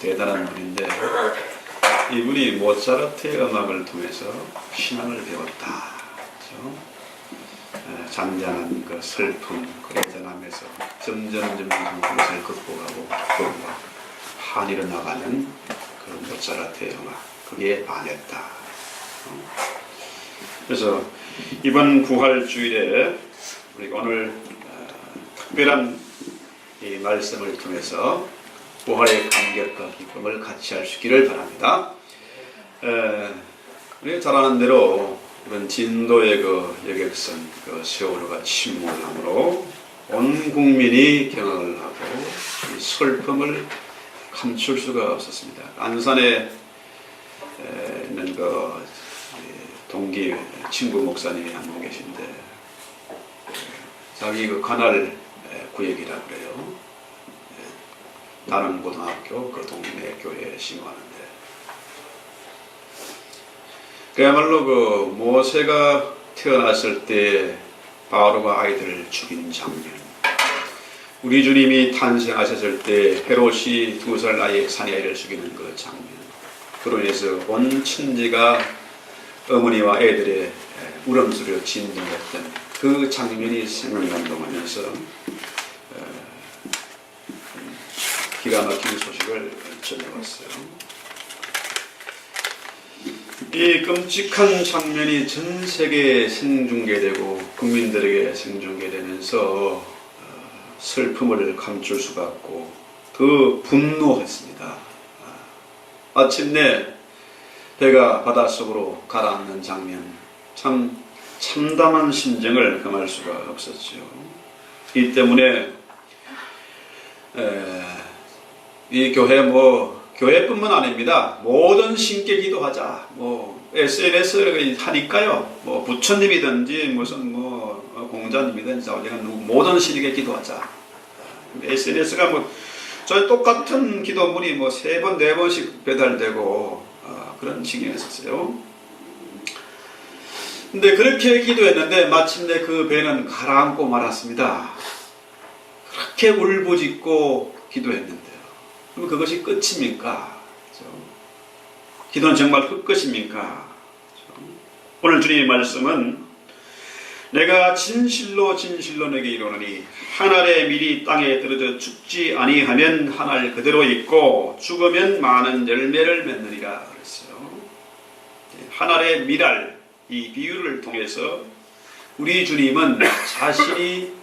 대단한 분인데 이분이 모차르트의 음악을 통해서 신앙을 배웠다. 그렇죠? 잔잔한 그 슬픔, 그 애잔함에서 점점 그것을 극복하고 한이로 나가는 그 모차르트의 음악, 그게 반했다. 그래서 이번 부활주일에 우리가 오늘 특별한 이 말씀을 통해서 부활의 감격과 기쁨을 같이 할 수 있기를 바랍니다. 우리가 잘 아는 대로 이번 진도의 그 여객선 그 세월호가 침몰함으로 온 국민이 경악을 하고 이 슬픔을 감출 수가 없었습니다. 안산에 있는 그 동기 친구 목사님이 한 분 계신데 자기 그 관할 구역이라고 그래요. 다른 고등학교 그 동네 교회에 신고하는데 그야말로 그 모세가 태어났을 때 바로가 아이들을 죽인 장면, 우리 주님이 탄생하셨을 때 헤롯이 2살 나이에 사내아이를 죽이는 그 장면, 그로 인해서 온 천지가 어머니와 애들의 울음소리로 진동했던 그 장면이 생각난동하면서 기가 막힌 소식을 전해왔어요. 이 끔찍한 장면이 전 세계에 생중계되고 국민들에게 생중계되면서 슬픔을 감출 수가 없고 더 분노했습니다. 마침내 배가 바닷속으로 가라앉는 장면, 참 참담한 심정을 금할 수가 없었죠. 이 때문에 이 교회뿐만 아닙니다. 모든 신께 기도하자. SNS 하니까요. 부처님이든지 무슨 공자님이든지 모든 신에게 기도하자. SNS가 저희 똑같은 기도문이 3번, 4번씩 배달되고 그런 징이었었어요. 근데 그렇게 기도했는데 마침내 그 배는 가라앉고 말았습니다. 그렇게 울부짖고 기도했는데요. 그럼 그것이 끝입니까? 그렇죠? 기도는 정말 끝입니까? 그렇죠? 오늘 주님의 말씀은 내가 진실로 너에게 이르노니 한 알의 밀이 땅에 떨어져 죽지 아니하면 한 알 그대로 있고 죽으면 많은 열매를 맺느니라 그랬어요. 한 알의 밀알, 이 비유를 통해서 우리 주님은 자신이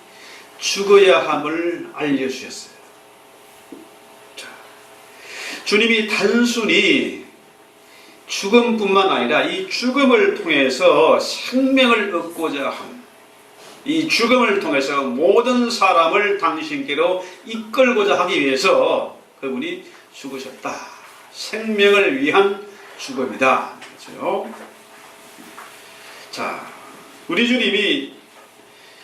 죽어야 함을 알려주셨어요. 주님이 단순히 죽음뿐만 아니라 이 죽음을 통해서 생명을 얻고자 함, 이 죽음을 통해서 모든 사람을 당신께로 이끌고자 하기 위해서 그분이 죽으셨다. 생명을 위한 죽음이다. 그렇죠? 자, 우리 주님이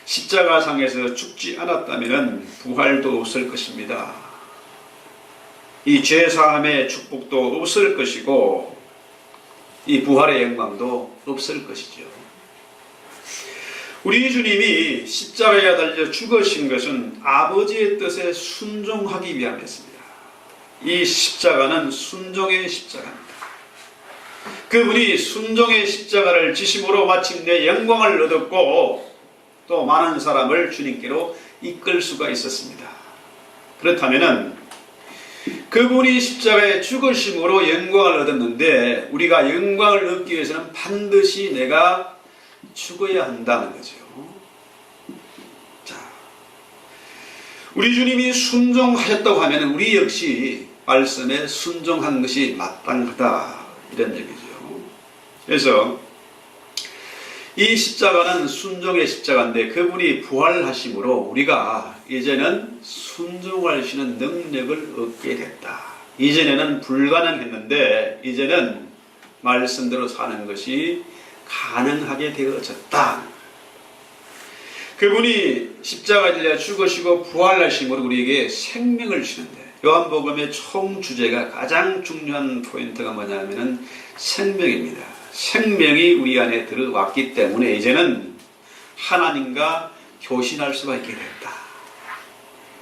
십자가상에서 죽지 않았다면 부활도 없을 것입니다. 이 죄사함의 축복도 없을 것이고 이 부활의 영광도 없을 것이죠. 우리 주님이 십자가에 달려 죽으신 것은 아버지의 뜻에 순종하기 위함이었습니다. 이 십자가는 순종의 십자가입니다. 그분이 순종의 십자가를 지심으로 마침내 영광을 얻었고 또 많은 사람을 주님께로 이끌 수가 있었습니다. 그렇다면 그분이 십자가에 죽으심으로 영광을 얻었는데 우리가 영광을 얻기 위해서는 반드시 내가 죽어야 한다는 거죠. 자, 우리 주님이 순종하셨다고 하면 우리 역시 말씀에 순종한 것이 마땅하다 이런 얘기죠. 그래서 이 십자가는 순종의 십자가인데 그분이 부활하심으로 우리가 이제는 순종할 수 있는 능력을 얻게 됐다. 이전에는 불가능했는데 이제는 말씀대로 사는 것이 가능하게 되어졌다. 그분이 십자가에 달려 죽으시고 부활하심으로 우리에게 생명을 주는데 요한복음의 총 주제가 가장 중요한 포인트가 뭐냐면 생명입니다. 생명이 우리 안에 들어왔기 때문에 이제는 하나님과 교신할 수가 있게 됐다.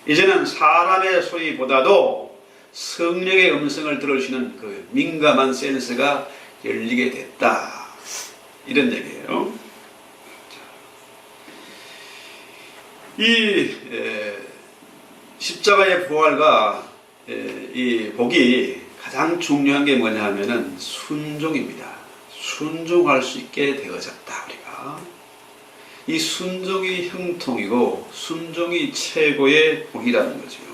이제는 사람의 소리보다도 성령의 음성을 들을 수 있는 그 민감한 센스가 열리게 됐다. 이런 얘기예요. 이 십자가의 부활과 이 복이 가장 중요한 게 뭐냐 하면은 순종입니다. 순종할 수 있게 되어졌다. 우리가 이 순종이 형통이고 순종이 최고의 복이라는 거죠.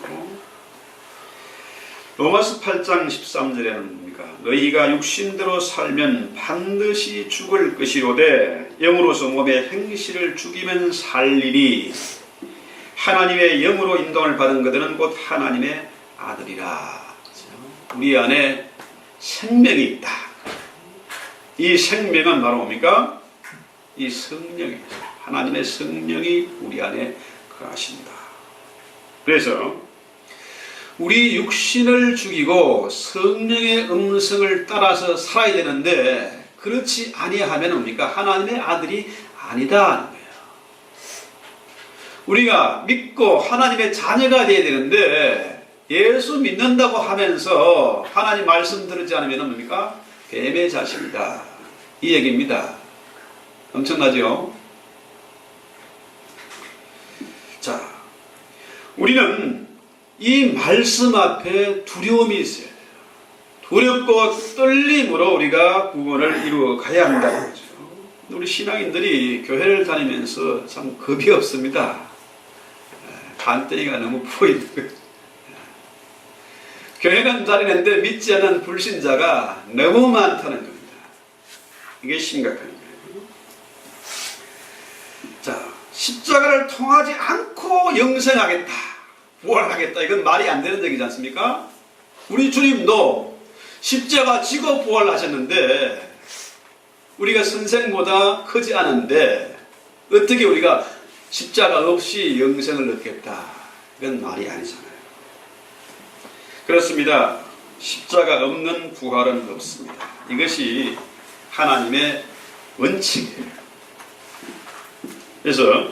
로마서 8장 13절에는 뭡니까? 너희가 육신대로 살면 반드시 죽을 것이로되 영으로서 몸의 행실을 죽이면 살 일이 하나님의 영으로 인도를 받은 그들은 곧 하나님의 아들이라. 우리 안에 생명이 있다. 이 생명은 바로 뭡니까? 이 성령입니다. 하나님의 성령이 우리 안에 거하신다. 그래서 우리 육신을 죽이고 성령의 음성을 따라서 살아야 되는데 그렇지 아니하면 뭡니까? 하나님의 아들이 아니다 하는 거예요. 우리가 믿고 하나님의 자녀가 되어야 되는데 예수 믿는다고 하면서 하나님 말씀 들지 않으면 뭡니까? 뱀의 자식이다. 이 얘기입니다. 엄청나죠? 자, 우리는 이 말씀 앞에 두려움이 있어요. 두렵고 떨림으로 우리가 구원을 이루어 가야 한다는 거죠. 우리 신앙인들이 교회를 다니면서 참 겁이 없습니다. 간땡이가 너무 보이는 거죠. 교회는 다니는데 믿지 않는 불신자가 너무 많다는 겁니다. 이게 심각한 거예요. 자, 십자가를 통하지 않고 영생하겠다, 부활하겠다, 이건 말이 안 되는 얘기지 않습니까? 우리 주님도 십자가 지고 부활하셨는데 우리가 선생보다 크지 않은데 어떻게 우리가 십자가 없이 영생을 얻겠다, 이건 말이 아니잖아요. 그렇습니다. 십자가 없는 부활은 없습니다. 이것이 하나님의 원칙이에요. 그래서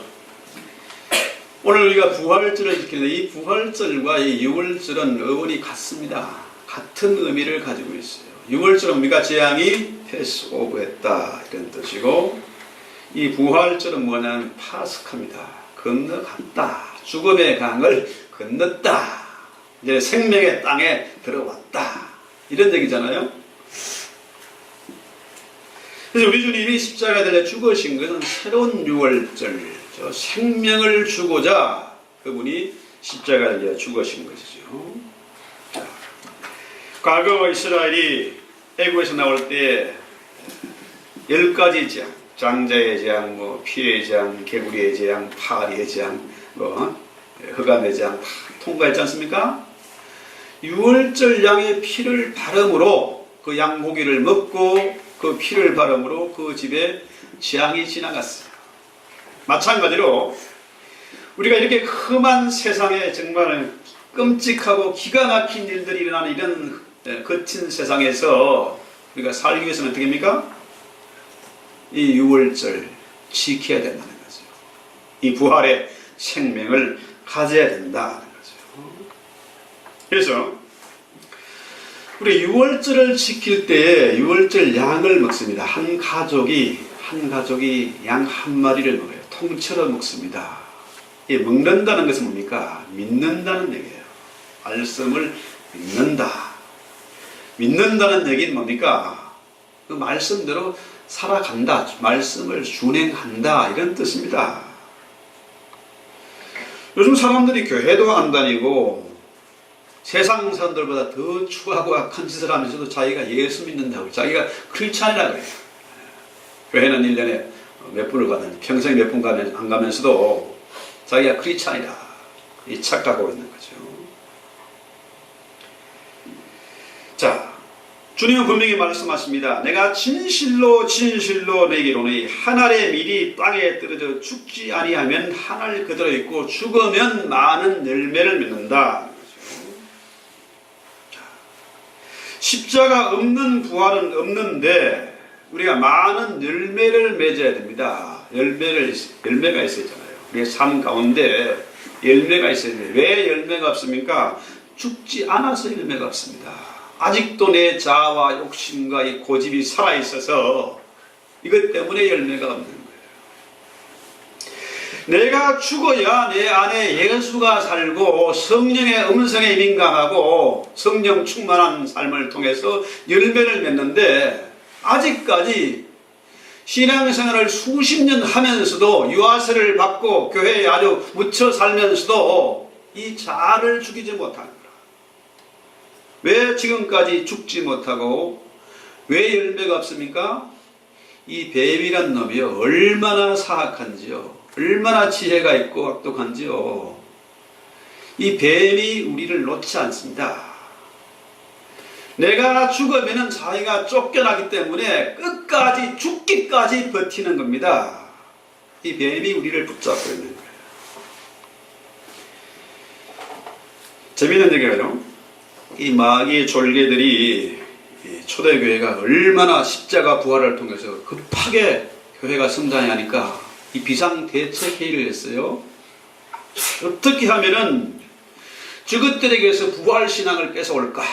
오늘 우리가 부활절을 지키는데 이 부활절과 이 유월절은 어원이 같습니다. 같은 의미를 가지고 있어요. 유월절은 우리가 재앙이 패스오버했다 이런 뜻이고, 이 부활절은 뭐냐면 파스카입니다. 건너갔다. 죽음의 강을 건넜다. 이제 생명의 땅에 들어왔다. 이런 얘기잖아요. 그래서 우리 주님이 십자가에 달려 죽으신 것은 새로운 유월절, 생명을 주고자 그분이 십자가에 달려 죽으신 것이죠. 자, 과거 이스라엘이 애국에서 나올 때 10가지 재앙, 장자의 재앙, 피의 재앙, 개구리의 재앙, 파리의 재앙, 흑암의 재앙 다 통과했지 않습니까? 유월절 양의 피를 바름으로 그 양고기를 먹고 그 피를 바름으로 그 집에 재앙이 지나갔어요. 마찬가지로 우리가 이렇게 험한 세상에 정말 끔찍하고 기가 막힌 일들이 일어나는 이런 거친 세상에서 우리가 살기 위해서는 어떻게 합니까? 이 유월절 지켜야 된다는 거죠. 이 부활의 생명을 가져야 된다는 거죠. 그래서 우리 유월절을 지킬 때 유월절 양을 먹습니다. 한 가족이 양 한 마리를 먹어요. 통째로 먹습니다. 이 먹는다는 것은 뭡니까? 믿는다는 얘기예요. 말씀을 믿는다. 믿는다는 얘기는 뭡니까? 그 말씀대로 살아간다. 말씀을 준행한다. 이런 뜻입니다. 요즘 사람들이 교회도 안 다니고 세상 사람들보다 더 추하고 악한 짓을 하면서도 자기가 예수 믿는다고, 자기가 크리스찬이라고 해요. 교회는 1년에 몇 번을 가면, 평생에 몇 번 가면 안 가면서도 자기가 크리스찬이다, 이 착각하고 있는 거죠. 자, 주님은 분명히 말씀하십니다. 내가 진실로 너에게 이르노니 한 알의 밀이 땅에 떨어져 죽지 아니하면 한 알 그대로 있고 죽으면 많은 열매를 맺는다. 십자가 없는 부활은 없는데 우리가 많은 열매를 맺어야 됩니다. 열매가 있어야 하잖아요. 우리의 삶 가운데 열매가 있어야 돼요. 왜 열매가 없습니까? 죽지 않아서 열매가 없습니다. 아직도 내 자아와 욕심과 이 고집이 살아있어서 이것 때문에 열매가 없는 거예요. 내가 죽어야 내 안에 예수가 살고 성령의 음성에 민감하고 성령 충만한 삶을 통해서 열매를 맺는데, 아직까지 신앙생활을 수십 년 하면서도 유아세를 받고 교회에 아주 묻혀 살면서도 이 자아를 죽이지 못하는 거라. 왜 지금까지 죽지 못하고 왜 열매가 없습니까? 이 뱀이란 놈이요, 얼마나 사악한지요, 얼마나 지혜가 있고 악독한지요. 이 뱀이 우리를 놓지 않습니다. 내가 죽으면 자기가 쫓겨나기 때문에 끝까지 죽기까지 버티는 겁니다. 이 뱀이 우리를 붙잡고 있는 거예요. 재미있는 얘기가요, 이 마귀의 졸개들이 초대교회가 얼마나 십자가 부활을 통해서 급하게 교회가 성장해야 하니까 이 비상대책회의를 했어요. 어떻게 하면은 저것들에게서 부활신앙을 뺏어올까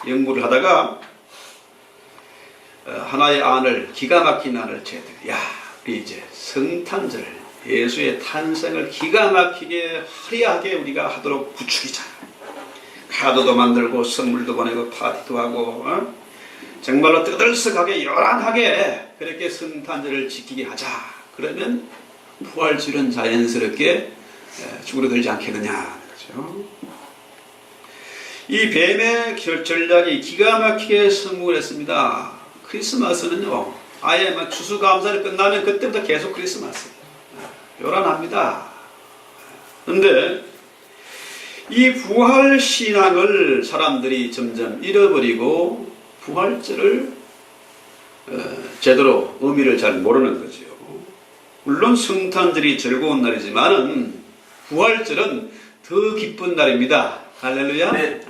연구를 하다가 하나의 안을, 기가 막힌 안을 제들, 야, 우리 이제 성탄절, 예수의 탄생을 기가 막히게 화려하게 우리가 하도록 부추기자. 카드도 만들고 선물도 보내고 파티도 하고, 정말로 뜨들썩하게 요란하게 그렇게 성탄절을 지키게 하자. 그러면 부활절은 자연스럽게 줄어들지 않겠느냐. 그렇죠? 이 뱀의 전략이 기가 막히게 성공을 했습니다. 크리스마스는요, 아예 막 추수감사를 끝나면 그때부터 계속 크리스마스. 요란합니다. 그런데 이 부활신앙을 사람들이 점점 잃어버리고 부활절을 제대로 의미를 잘 모르는 거죠. 물론 성탄절이 즐거운 날이지만은 부활절은 더 기쁜 날입니다. 할렐루야. 네.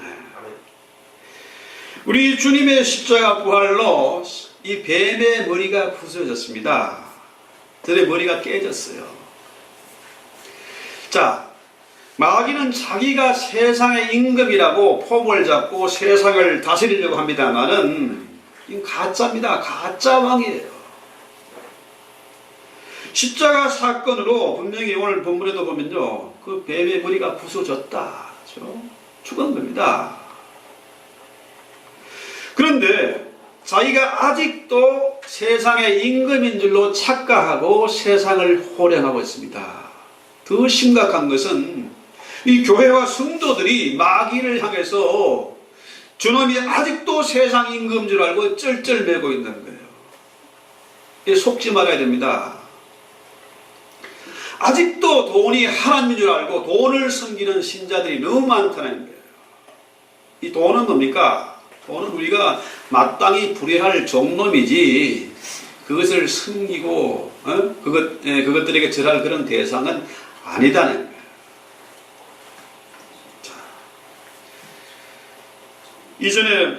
우리 주님의 십자가 부활로 이 뱀의 머리가 부서졌습니다. 들의 머리가 깨졌어요. 자, 마귀는 자기가 세상의 임금이라고 폼을 잡고 세상을 다스리려고 합니다만은 이건 가짜입니다. 가짜 왕이에요. 십자가 사건으로 분명히 오늘 본문에도 보면요, 그 뱀의 머리가 부서졌다. 그렇죠? 죽은 겁니다. 그런데 자기가 아직도 세상의 임금인 줄로 착각하고 세상을 호령하고 있습니다. 더 심각한 것은 이 교회와 성도들이 마귀를 향해서 저놈이 아직도 세상 임금인 줄 알고 쩔쩔매고 있는 거예요. 속지 말아야 됩니다. 아직도 돈이 하나님인 줄 알고 돈을 섬기는 신자들이 너무 많다는 거예요. 이 돈은 뭡니까? 돈은 우리가 마땅히 불의할 종놈이지 그것을 섬기고 그것들에게 절할 그런 대상은 아니다는 거예요. 자, 이전에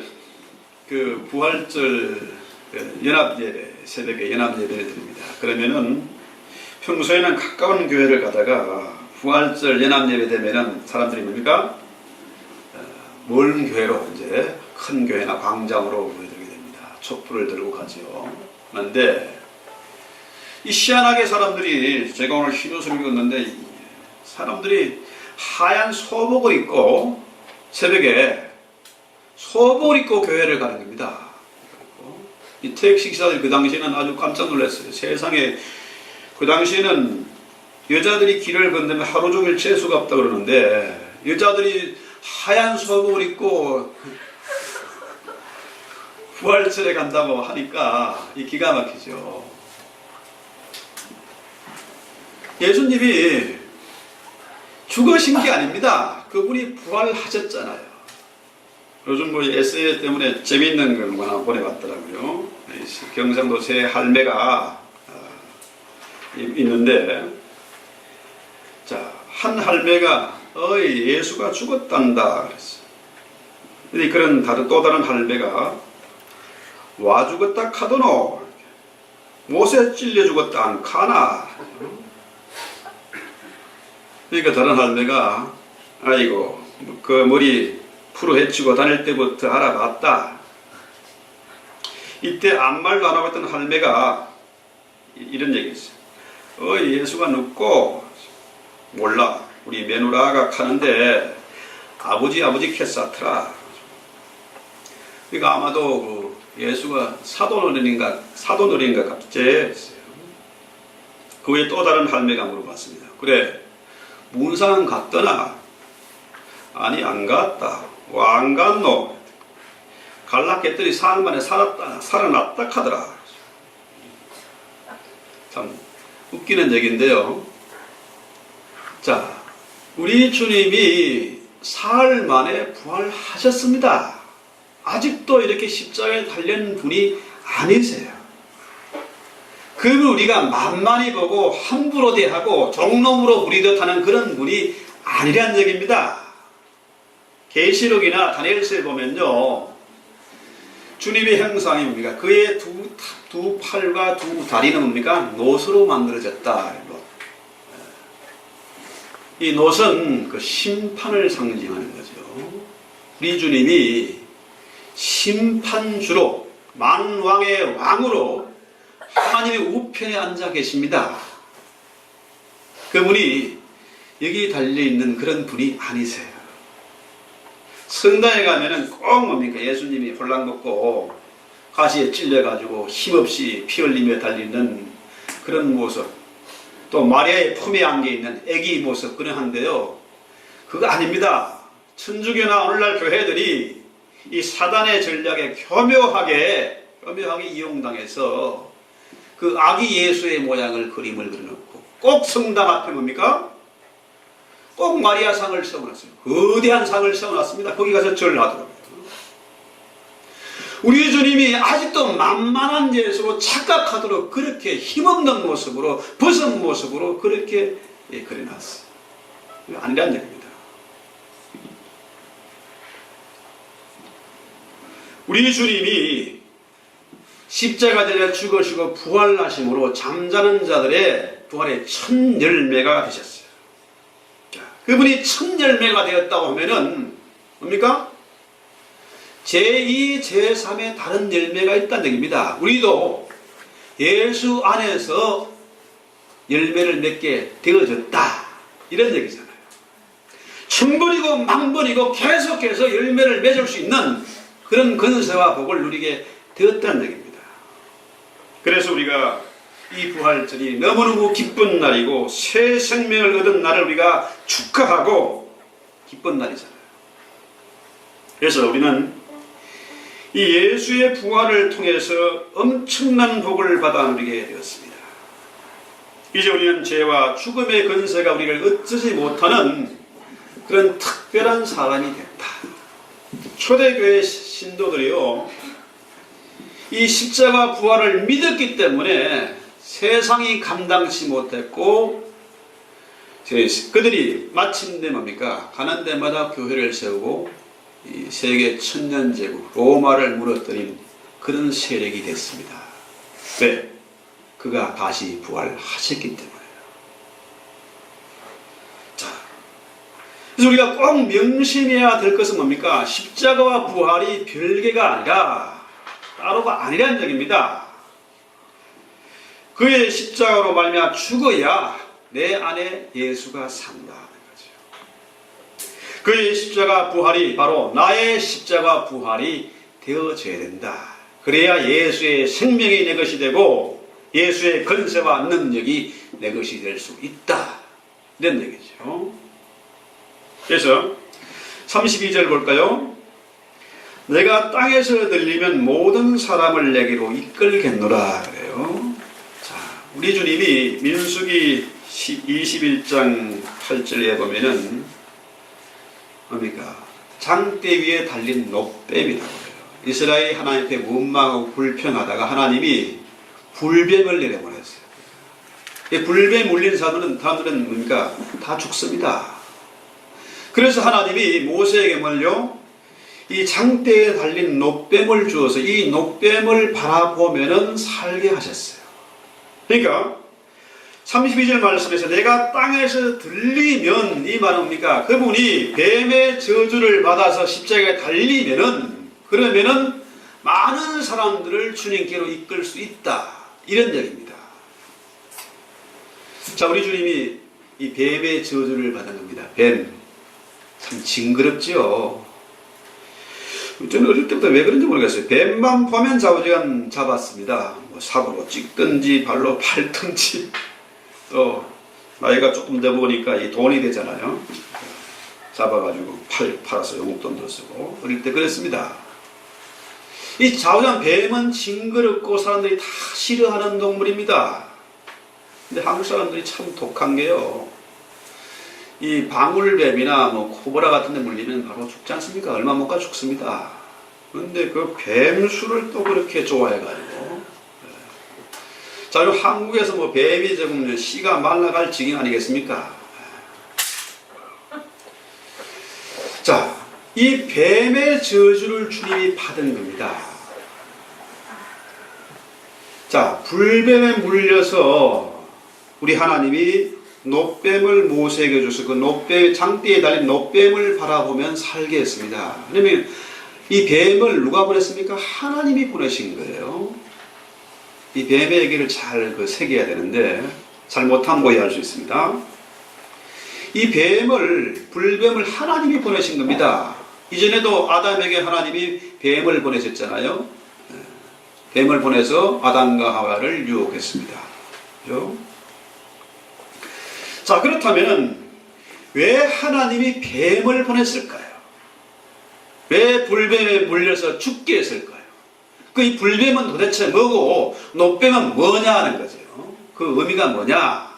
그 부활절 연합예배, 새벽에 연합예배를 드립니다. 그러면은 평소에는 가까운 교회를 가다가 부활절 연합예배 되면은 사람들이 뭡니까? 먼 교회로 이제 큰 교회나 광장으로 모여들게 됩니다. 촛불을 들고 가죠. 그런데 이 희한하게 사람들이, 제가 오늘 흰 옷을 입었는데 사람들이 하얀 소복을 입고 새벽에 소복을 입고 교회를 가는 겁니다. 이 택시 기사들이 그 당시에는 아주 깜짝 놀랐어요. 세상에 그 당시에는 여자들이 길을 건너면 하루 종일 재수가 없다 그러는데 여자들이 하얀 소복을 입고 부활절에 간다고 하니까 이 기가 막히죠. 예수님이 죽으신 게 아닙니다. 그분이 부활하셨잖아요. 요즘 뭐 에세이 때문에 재미있는 걸 하나 보내봤더라고요. 경상도 새 할매가 있는데, 자, 한 할매가 어이 예수가 죽었단다 그랬어. 근데 그런 또 다른 할매가 와 죽었다 카도노, 못에 찔려 죽었다 안 카나. 그러니까 다른 할매가 아이고 그 머리 풀어 헤치고 다닐 때부터 알아봤다. 이때 아무 말도 안 하고 있던 할매가 이런 얘기 했어요. 예수가 눕고 몰라. 우리 메누라가 가는데 아버지 캐사트라. 그러니까 아마도 그 예수가 사도놀이인가 갑자기 했어요. 그 후에 또 다른 할매가 물어봤습니다. 그래, 문상 갔더나? 아니, 안 갔다. 왜 안 갔노? 갈락했더니 사흘 만에 살아났다 하더라. 참 웃기는 얘기인데요. 자, 우리 주님이 사흘 만에 부활하셨습니다. 아직도 이렇게 십자가에 달린 분이 아니세요. 그분을 우리가 만만히 보고 함부로 대하고 종놈으로 부리듯 하는 그런 분이 아니란 얘기입니다. 계시록이나 다니엘서에 보면요, 주님의 형상이 뭡니까? 그의 두 팔과 두 다리는 뭡니까? 놋으로 만들어졌다. 이 놋은 그 심판을 상징하는 거죠. 우리 주님이 심판주로 만왕의 왕으로 하나님의 우편에 앉아 계십니다. 그분이 여기 달려있는 그런 분이 아니세요. 성당에 가면은 꼭 뭡니까? 예수님이 홀랑벗고 가시에 찔려가지고 힘없이 피 흘리며 달리는 그런 모습, 또 마리아의 품에 안겨있는 아기 모습 그런한데요, 그거 아닙니다. 천주교나 오늘날 교회들이 이 사단의 전략에 교묘하게 이용당해서 그 아기 예수의 모양을 그림을 그려놓고 꼭 성당 앞에 뭡니까? 꼭 마리아 상을 세워놨어요. 거대한 상을 세워놨습니다. 거기 가서 절을 하더라고요. 우리 주님이 아직도 만만한 예수로 착각하도록 그렇게 힘없는 모습으로, 벗은 모습으로 그렇게 그려놨어요. 아니란 얘기입니다. 우리 주님이 십자가 달려 죽으시고 부활하심으로 잠자는 자들의 부활의 첫 열매가 되셨어요. 자, 그분이 첫 열매가 되었다고 하면은 뭡니까? 제2, 제3의 다른 열매가 있다는 얘기입니다. 우리도 예수 안에서 열매를 맺게 되어졌다, 이런 얘기잖아요. 천번이고 만번이고 계속해서 열매를 맺을 수 있는 그런 권세와 복을 누리게 되었다는 얘기입니다. 그래서 우리가 이 부활절이 너무너무 기쁜 날이고 새 생명을 얻은 날을 우리가 축하하고 기쁜 날이잖아요. 그래서 우리는 이 예수의 부활을 통해서 엄청난 복을 받아 누리게 되었습니다. 이제 우리는 죄와 죽음의 권세가 우리를 어쩌지 못하는 그런 특별한 사람이 됐다. 초대교회 신도들이요, 이 십자가 부활을 믿었기 때문에 세상이 감당치 못했고, 그들이 마침내 뭡니까? 가는 데마다 교회를 세우고 이 세계 천년제국 로마를 무너뜨린 그런 세력이 됐습니다. 왜? 그가 다시 부활하셨기 때문에요. 자, 그래서 우리가 꼭 명심해야 될 것은 뭡니까? 십자가와 부활이 별개가 아니라 따로가 아니라는 얘기입니다. 그의 십자가로 말미암아 죽어야 내 안에 예수가 산다. 그의 십자가 부활이 바로 나의 십자가 부활이 되어져야 된다. 그래야 예수의 생명이 내 것이 되고 예수의 권세와 능력이 내 것이 될 수 있다, 이런 얘기죠. 그래서 32절 볼까요? 내가 땅에서 들리면 모든 사람을 내게로 이끌겠노라 그래요. 자, 우리 주님이 민수기 21장 8절에 보면은 뭡니까? 장대 위에 달린 놋뱀이라고 해요. 이스라엘이 하나님 앞에 원망하고 불평하다가 하나님이 불뱀을 내려보냈어요. 이 불뱀 물린 사람들은 뭡니까? 다 죽습니다. 그래서 하나님이 모세에게 뭘요? 이 장대에 달린 놋뱀을 주어서 이 놋뱀을 바라보면은 살게 하셨어요. 그러니까 32절 말씀에서 내가 땅에서 들리면 이 말은 뭡니까? 그분이 뱀의 저주를 받아서 십자가에 달리면은 그러면은 많은 사람들을 주님께로 이끌 수 있다. 이런 얘기입니다. 자, 우리 주님이 이 뱀의 저주를 받은 겁니다. 뱀. 참 징그럽지요. 저는 어릴 때부터 왜 그런지 모르겠어요. 뱀만 보면 좌우지간 잡았습니다. 뭐 삽으로 찍든지 발로 밟든지 또 나이가 조금 더 보니까 이 돈이 되잖아요. 잡아가지고 팔아서 용돈도 쓰고 어릴 때 그랬습니다. 이 좌우지간 뱀은 징그럽고 사람들이 다 싫어하는 동물입니다. 근데 한국 사람들이 참 독한 게요. 이 방울뱀이나 뭐 코브라 같은 데 물리면 바로 죽지 않습니까? 얼마 못 가 죽습니다. 그런데 그 뱀수를 또 그렇게 좋아해가지고. 자, 그리고 한국에서 뭐 뱀이 조금 씨가 말라갈 지경 아니겠습니까? 자, 이 뱀의 저주를 주님이 받은 겁니다. 자, 불뱀에 물려서 우리 하나님이 놋뱀을 모세에게 줘서 그 놋뱀, 장대에 달린 놋뱀을 바라보면 살게 했습니다. 왜냐면 이 뱀을 누가 보냈습니까? 하나님이 보내신 거예요. 이 뱀의 얘기를 잘 새겨야 되는데 잘못하면 오해할 수 있습니다. 이 불뱀을 하나님이 보내신 겁니다. 이전에도 아담에게 하나님이 뱀을 보내셨잖아요. 뱀을 보내서 아담과 하와를 유혹했습니다. 그렇죠? 자, 그렇다면 왜 하나님이 뱀을 보냈을까요? 왜 불뱀에 물려서 죽게 했을까요? 그 이 불뱀은 도대체 뭐고 놋뱀은 뭐냐 하는 거죠. 그 의미가 뭐냐?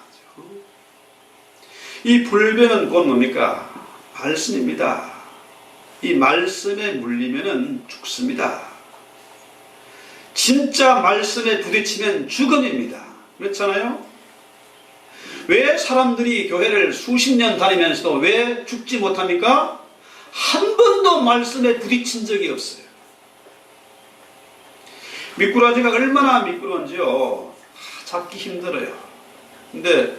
이 불뱀은 곧 뭡니까? 말씀입니다. 이 말씀에 물리면은 죽습니다. 진짜 말씀에 부딪히면 죽음입니다. 그렇잖아요? 왜 사람들이 교회를 수십 년 다니면서도 왜 죽지 못합니까? 한 번도 말씀에 부딪힌 적이 없어요. 미꾸라지가 얼마나 미끄러운지요. 잡기 힘들어요. 근데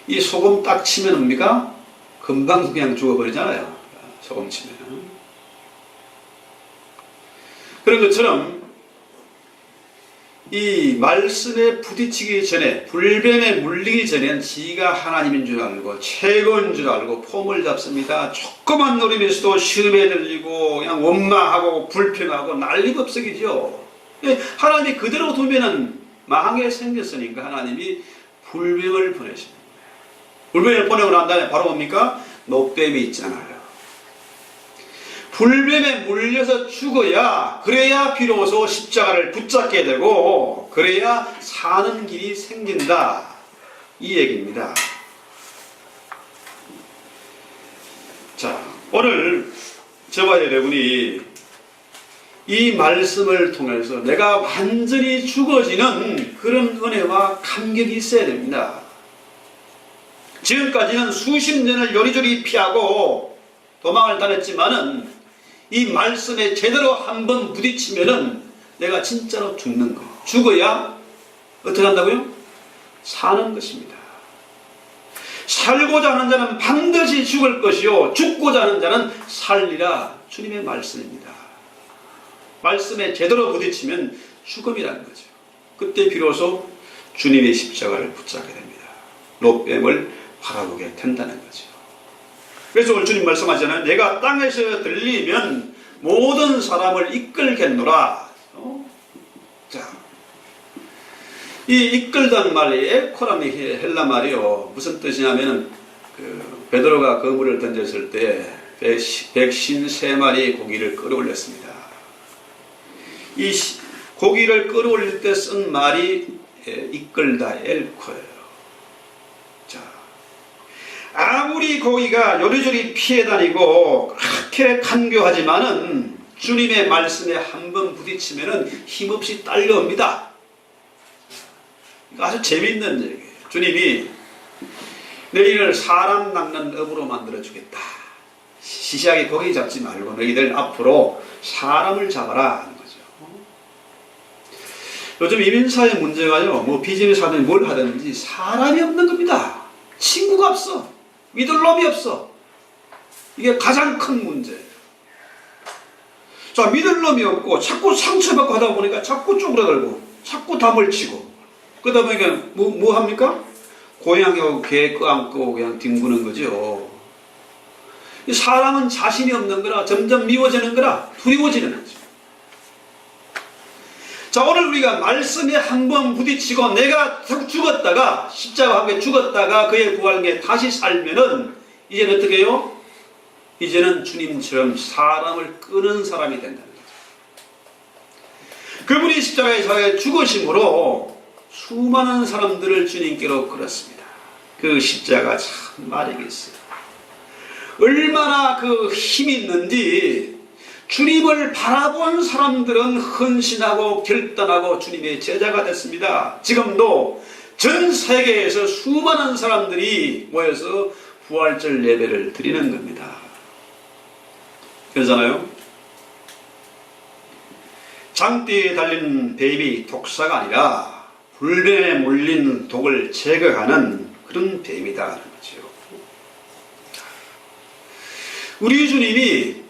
이 소금 딱 치면 뭡니까? 금방 그냥 죽어버리잖아요. 소금 치면. 그런 것처럼 이 말씀에 부딪히기 전에 불뱀에 물리기 전엔 지가 하나님인 줄 알고 최고인 줄 알고 폼을 잡습니다. 조그만 노리면서도 시험에 들리고 그냥 원망하고 불평하고 난리법석이죠. 하나님이 그대로 두면은 망하게 생겼으니까 하나님이 불뱀을 보내십니다. 불뱀을 보내고 난 다음에 바로 뭡니까? 놋뱀이 있잖아요. 불뱀에 물려서 죽어야, 그래야 비로소 십자가를 붙잡게 되고 그래야 사는 길이 생긴다, 이 얘기입니다. 자, 오늘 저와 여러분이 이 말씀을 통해서 내가 완전히 죽어지는 그런 은혜와 감격이 있어야 됩니다. 지금까지는 수십 년을 요리조리 피하고 도망을 다녔지만은 이 말씀에 제대로 한번 부딪히면은 내가 진짜로 죽는 거. 죽어야 어떻게 한다고요? 사는 것입니다. 살고자 하는 자는 반드시 죽을 것이요 죽고자 하는 자는 살리라. 주님의 말씀입니다. 말씀에 제대로 부딪히면 죽음이라는 거죠. 그때 비로소 주님의 십자가를 붙잡게 됩니다. 놋뱀을 바라보게 된다는 거죠. 그래서 오늘 주님 말씀하잖아요. 내가 땅에서 들리면 모든 사람을 이끌겠노라. 자, 이 이끌다는 말이 에코라는 헬라 말이요. 무슨 뜻이냐면은 베드로가 그물을 던졌을 때 153마리 고기를 끌어올렸습니다. 이 고기를 끌어올릴 때 쓴 말이 이끌다, 엘코예요. 자, 아무리 고기가 요리조리 피해 다니고 그렇게 간교하지만은 주님의 말씀에 한번 부딪히면은 힘없이 딸려옵니다. 아주 재밌는 얘기예요. 주님이 너희를 사람 낚는 업으로 만들어 주겠다. 시시하게 고기 잡지 말고 너희들 앞으로 사람을 잡아라 하는 거죠. 요즘 이민사의 문제가요, 뭐 비즈니스 하든 뭘 하든지 사람이 없는 겁니다. 친구가 없어. 믿을 놈이 없어. 이게 가장 큰 문제예요. 자, 믿을 놈이 없고 자꾸 상처받고 하다 보니까 자꾸 쪼그라들고 자꾸 담을 치고 그러다 보니까 뭐 합니까? 고양이하고 개 끄안고 그냥 뒹구는 거죠. 사람은 자신이 없는 거라 점점 미워지는 거라 두려워지는 거죠. 자, 오늘 우리가 말씀에 한번 부딪히고 내가 죽었다가 십자가 함께 죽었다가 그의 부활에 다시 살면은 이제는 어떻게 해요? 이제는 주님처럼 사람을 끄는 사람이 된다는 거죠. 그분이 십자가에 죽으심으로 수많은 사람들을 주님께로 끌었습니다. 그 십자가 참 말이겠어요. 얼마나 그 힘이 있는지 주님을 바라본 사람들은 헌신하고 결단하고 주님의 제자가 됐습니다. 지금도 전 세계에서 수많은 사람들이 모여서 부활절 예배를 드리는 겁니다. 그러잖아요. 장대에 달린 뱀이 독사가 아니라 불뱀에 물린 독을 제거하는 그런 뱀이다라는 거죠. 우리 주님이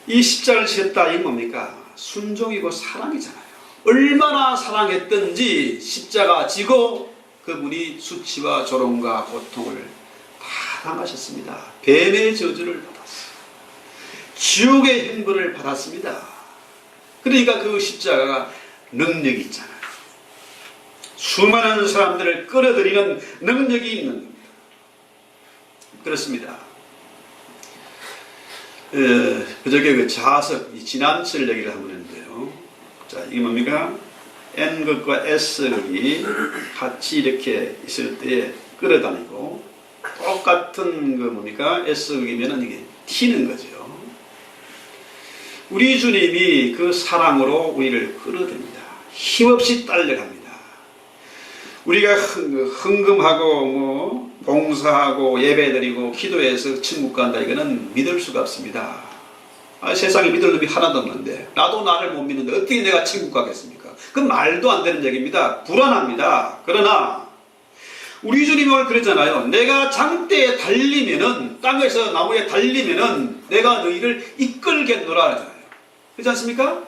이 십자가를 지셨다 이게 뭡니까? 순종이고 사랑이잖아요. 얼마나 사랑했던지 십자가 지고 그분이 수치와 조롱과 고통을 다 당하셨습니다. 뱀의 저주를 받았어요. 지옥의 형벌을 받았습니다. 그러니까 그 십자가가 능력이 있잖아요. 수많은 사람들을 끌어들이는 능력이 있는 겁니다. 그렇습니다. 그저께 그 자석, 지남철 얘기를 한번 했는데요. 자, 이게 뭡니까? N극과 S극이 같이 이렇게 있을 때 끌어다니고, 똑같은 그 뭡니까? S극이면은 이게 튀는 거죠. 우리 주님이 그 사랑으로 우리를 끌어듭니다. 힘없이 딸려갑니다. 우리가 헌금하고 뭐 봉사하고 예배드리고 기도해서 천국 간다 이거는 믿을 수가 없습니다. 세상에 믿을 놈이 하나도 없는데 나도 나를 못 믿는데 어떻게 내가 천국 가겠습니까? 그건 말도 안 되는 얘기입니다. 불안합니다. 그러나 우리 주님이 오늘 그랬잖아요. 내가 장대에 달리면은 땅에서 나무에 달리면은 내가 너희를 이끌겠노라 하잖아요. 그렇지 않습니까?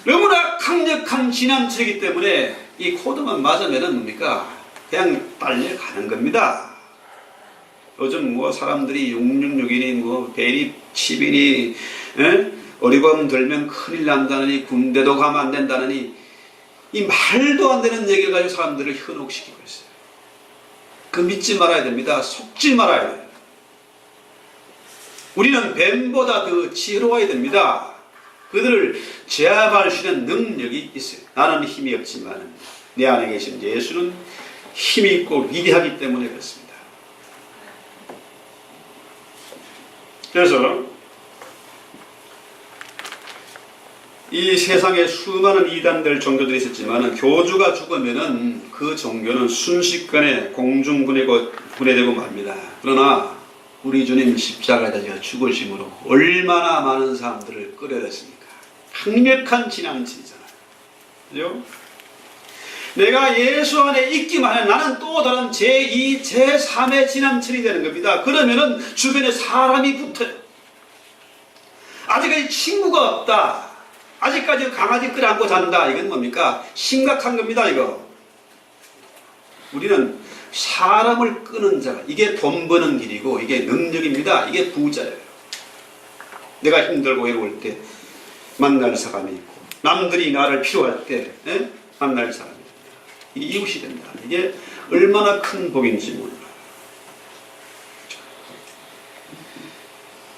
너무나 강력한 진압체이기 때문에 이 코드만 맞으면은 뭡니까? 그냥 딸려가는 겁니다. 요즘 뭐 사람들이 666이니 뭐 대립 10이니 어리광 들면 큰일 난다느니 군대도 가면 안 된다느니 이 말도 안 되는 얘기를 가지고 사람들을 현혹시키고 있어요. 그 믿지 말아야 됩니다. 속지 말아야 돼요. 우리는 뱀보다 더 지혜로워야 됩니다. 그들을 제압할 수 있는 능력이 있어요. 나는 힘이 없지만 내 안에 계신 예수는 힘이 있고 위대하기 때문에 그렇습니다. 그래서 이 세상에 수많은 이단들 종교들이 있었지만 교주가 죽으면은 그 종교는 순식간에 공중분해되고 맙니다. 그러나 우리 주님 십자가에다 죽으심으로 얼마나 많은 사람들을 끌어냈습니까? 강력한 진앙질이잖아요. 그죠? 내가 예수 안에 있기만 하면 나는 또 다른 제2, 제3의 진앙질이 되는 겁니다. 그러면은 주변에 사람이 붙어요. 아직까지 친구가 없다. 아직까지 강아지 끌어안고 잔다. 이건 뭡니까? 심각한 겁니다, 이거. 우리는 사람을 끄는 자, 이게 돈 버는 길이고 이게 능력입니다. 이게 부자예요. 내가 힘들고 외로울 때 만날 사람이 있고 남들이 나를 필요할 때 만날 사람이 있다. 이게 이웃이 된다. 이게 얼마나 큰 복인지 몰라요.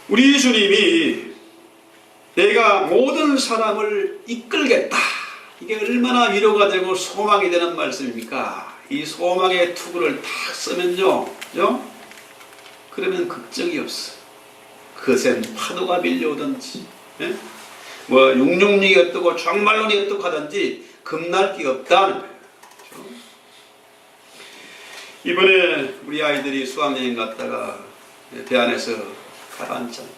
우리 주님이 내가 모든 사람을 이끌겠다. 이게 얼마나 위로가 되고 소망이 되는 말씀입니까? 이 소망의 투구를 탁 쓰면요, 그죠? 그러면 걱정이 없어. 거센 파도가 밀려오든지, 뭐 666이 어떻고 종말론이 어떻고 하든지 겁날 게 없다는 거예요. 그렇죠? 이번에 우리 아이들이 수학여행 갔다가 배 안에서 가라앉잖아요.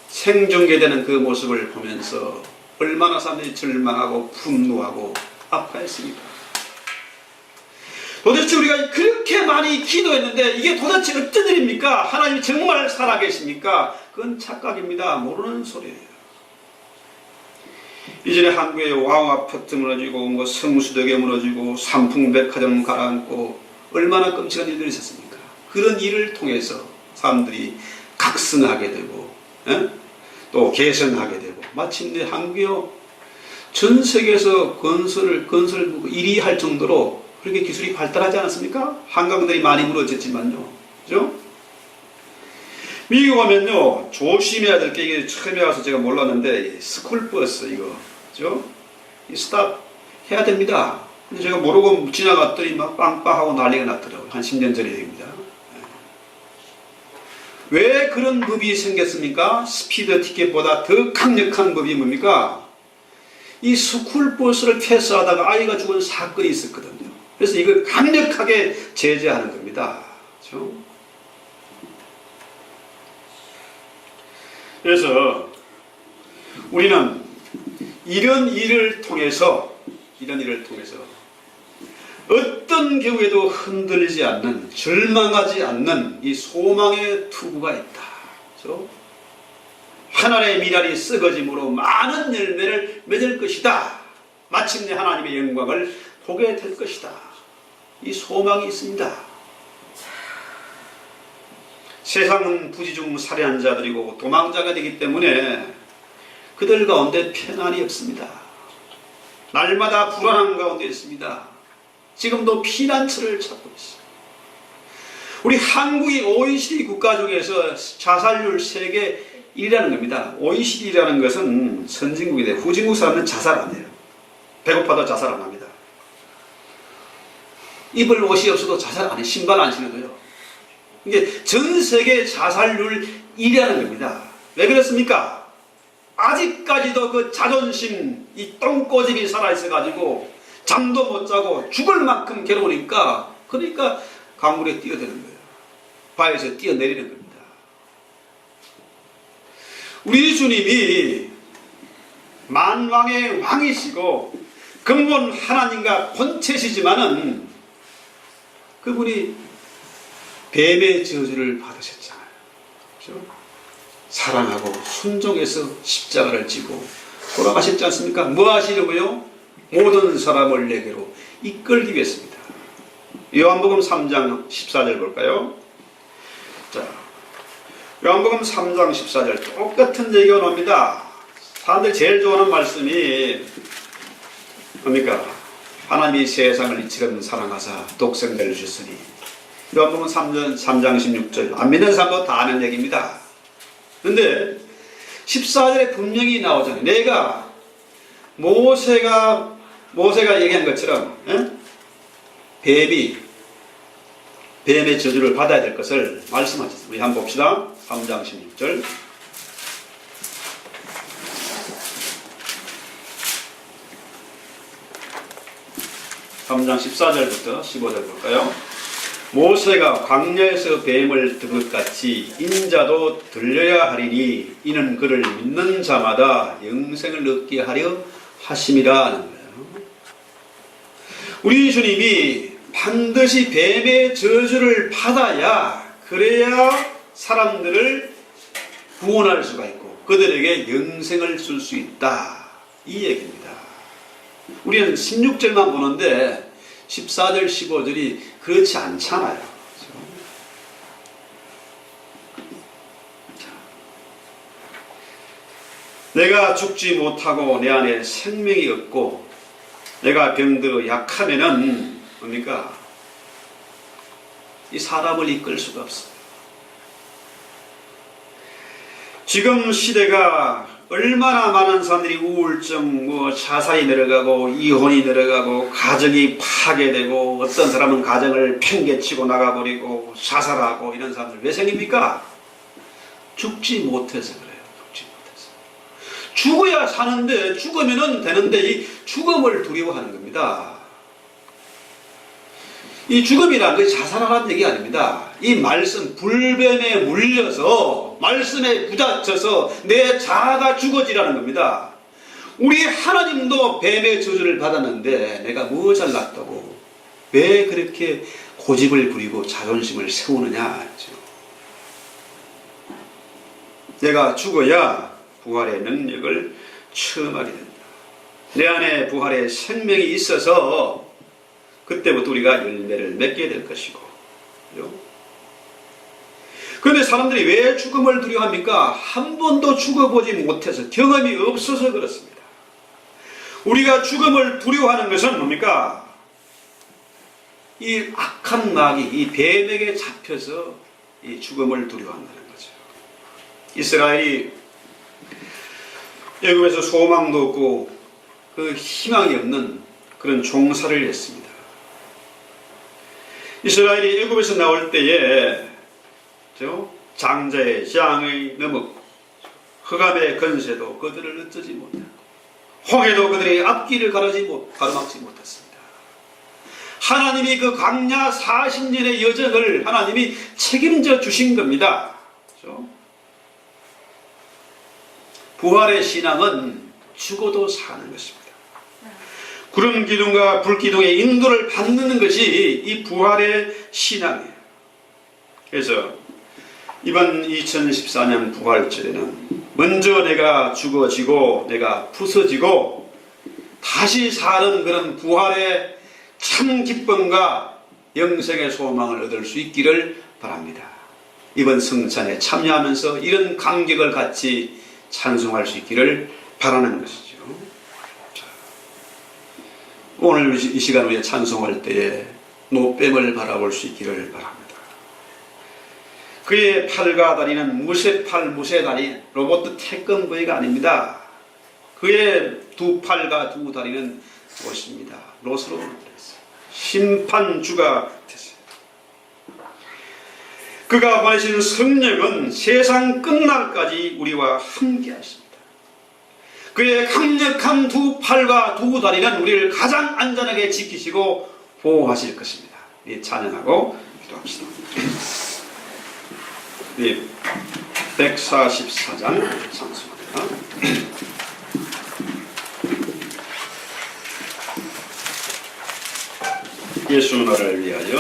생중계되는 그 모습을 보면서 얼마나 사람들이 절망하고 분노하고 아파했습니까? 도대체 우리가 그렇게 많이 기도했는데 이게 도대체 어떤 일입니까? 하나님이 정말 살아계십니까? 그건 착각입니다. 모르는 소리예요. 이전에 한국에 왕 아파트 무너지고 뭐 성수대교 무너지고 삼풍백화점 가라앉고 얼마나 끔찍한 일들이 있었습니까? 그런 일을 통해서 사람들이 각성하게 되고 또 개선하게 되고 마침내 한국이요 전 세계에서 건설 1위 할 정도로 그렇게 기술이 발달하지 않았습니까? 한강들이 많이 무너졌지만요. 그죠? 미국 가면요 조심해야 될 게 이게 처음에 와서 제가 몰랐는데 스쿨버스 이거 그죠? 이 스탑 해야 됩니다. 근데 제가 모르고 지나갔더니 막 빵빵하고 난리가 났더라고요. 한 10년 전에 됩니다. 왜 그런 법이 생겼습니까? 스피드 티켓보다 더 강력한 법이 뭡니까? 이 스쿨버스를 패스하다가 아이가 죽은 사건이 있었거든요. 그래서 이걸 강력하게 제재하는 겁니다. 그렇죠? 그래서 우리는 이런 일을 통해서 어떤 경우에도 흔들리지 않는, 절망하지 않는 이 소망의 투구가 있다. 그렇죠? 하늘의 미랄이 썩어짐으로 많은 열매를 맺을 것이다. 마침내 하나님의 영광을 보게 될 것이다. 이 소망이 있습니다. 세상은 부지중 살해한 자들이고 도망자가 되기 때문에 그들 가운데 편안이 없습니다. 날마다 불안한 가운데 있습니다. 지금도 피난처를 찾고 있어요. 우리 한국이 OECD 국가 중에서 자살률 세계 1위라는 겁니다. OECD라는 것은 선진국인데 후진국 사람은 자살 안 해요. 배고파도 자살 안 합니다. 입을 옷이 없어도 자살 안 해요. 신발 안 신어도요. 이게 전 세계 자살률 1위라는 겁니다. 왜 그렇습니까? 아직까지도 그 자존심, 이 똥꼬집이 살아있어가지고 잠도 못 자고 죽을 만큼 괴로우니까 그러니까 강물에 뛰어드는 거예요. 바위에서 뛰어내리는 겁니다. 우리 주님이 만왕의 왕이시고 근본 하나님과 본체시지만은 그분이 뱀의 저주를 받으셨잖아요. 그렇죠? 사랑하고 순종해서 십자가를 지고 돌아가셨지 않습니까? 뭐 하시려고요? 모든 사람을 내게로 이끌기 위해서입니다. 요한복음 3장 14절 볼까요? 자, 요한복음 3장 14절 똑같은 얘기가 나옵니다. 사람들이 제일 좋아하는 말씀이 뭡니까? 하나님이 세상을 이처럼 사랑하사 독생자를 주셨으니. 요한복음 3장 16절 안 믿는 사람도 다 아는 얘기입니다. 그런데 14절에 분명히 나오잖아요. 내가 모세가 얘기한 것처럼 뱀의 저주를 받아야 될 것을 말씀하셨습니다. 우리 한번 봅시다. 3장 16절 3장 14절부터 15절 볼까요? 모세가 광야에서 뱀을 든 것 같이 인자도 들려야 하리니 이는 그를 믿는 자마다 영생을 얻게 하려 하심이라 하는 거예요. 우리 주님이 반드시 뱀의 저주를 받아야 그래야 사람들을 구원할 수가 있고 그들에게 영생을 줄 수 있다. 이 얘기입니다. 우리는 16절만 보는데 14절 15절이 그렇지 않잖아요. 내가 죽지 못하고 내 안에 생명이 없고 내가 병들어 약하면은 뭡니까? 이 사람을 이끌 수가 없어요. 지금 시대가 얼마나 많은 사람들이 우울증, 자살이 늘어가고 이혼이 늘어가고 가정이 파괴되고 어떤 사람은 가정을 팽개치고 나가버리고 자살하고 이런 사람들 왜 생깁니까? 죽지 못해서 그래요. 죽지 못해서. 죽어야 사는데 죽으면 되는데 이 죽음을 두려워하는 겁니다. 이 죽음이라는 것이 자살하라는 얘기 아닙니다. 이 말씀 불변에 물려서 말씀에 부딪혀서 내 자아가 죽어지라는 겁니다. 우리 하나님도 뱀의 저주를 받았는데 내가 뭐 잘났다고 왜 그렇게 고집을 부리고 자존심을 세우느냐 했죠. 내가 죽어야 부활의 능력을 체험하게 된다. 내 안에 부활의 생명이 있어서 그때부터 우리가 열매를 맺게 될 것이고. 그런데 사람들이 왜 죽음을 두려워합니까? 한 번도 죽어보지 못해서 경험이 없어서 그렇습니다. 우리가 죽음을 두려워하는 것은 뭡니까? 이 악한 마귀, 이 뱀에게 잡혀서 이 죽음을 두려워한다는 거죠. 이스라엘이 애굽에서 소망도 없고 그 희망이 없는 그런 종살이를 했습니다. 이스라엘이 애굽에서 나올 때에 장자의 재앙의 넘었고 흑암의 건세도 그들을 어쩌지 못하고 홍해도 그들의 앞길을 가로막지 못했습니다. 하나님이 그 광야 40년의 여정을 하나님이 책임져 주신 겁니다. 그렇죠? 부활의 신앙은 죽어도 사는 것입니다. 구름 기둥과 불 기둥의 인도를 받는 것이 이 부활의 신앙이에요. 그래서 이번 2014년 부활절에는 먼저 내가 죽어지고 내가 부서지고 다시 사는 그런 부활의 참 기쁨과 영생의 소망을 얻을 수 있기를 바랍니다. 이번 성찬에 참여하면서 이런 감격을 같이 찬송할 수 있기를 바라는 것이죠. 오늘 이 시간 우리가 찬송할 때에 노뱀을 바라볼 수 있기를 바랍니다. 그의 팔과 다리는 무쇠팔, 무쇠다리, 로봇 태권브이가 아닙니다. 그의 두 팔과 두 다리는 무엇입니다? 롯으로 만들었어요. 심판주가 됐어요. 그가 보내신 성령은 세상 끝날까지 우리와 함께 하십니다. 그의 강력한 두 팔과 두 다리는 우리를 가장 안전하게 지키시고 보호하실 것입니다. 찬양하고 기도합시다. 144장 찬송합니다. 예수 나라를 위하여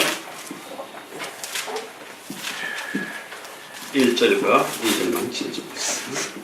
1절과 2절만 찬송합니다.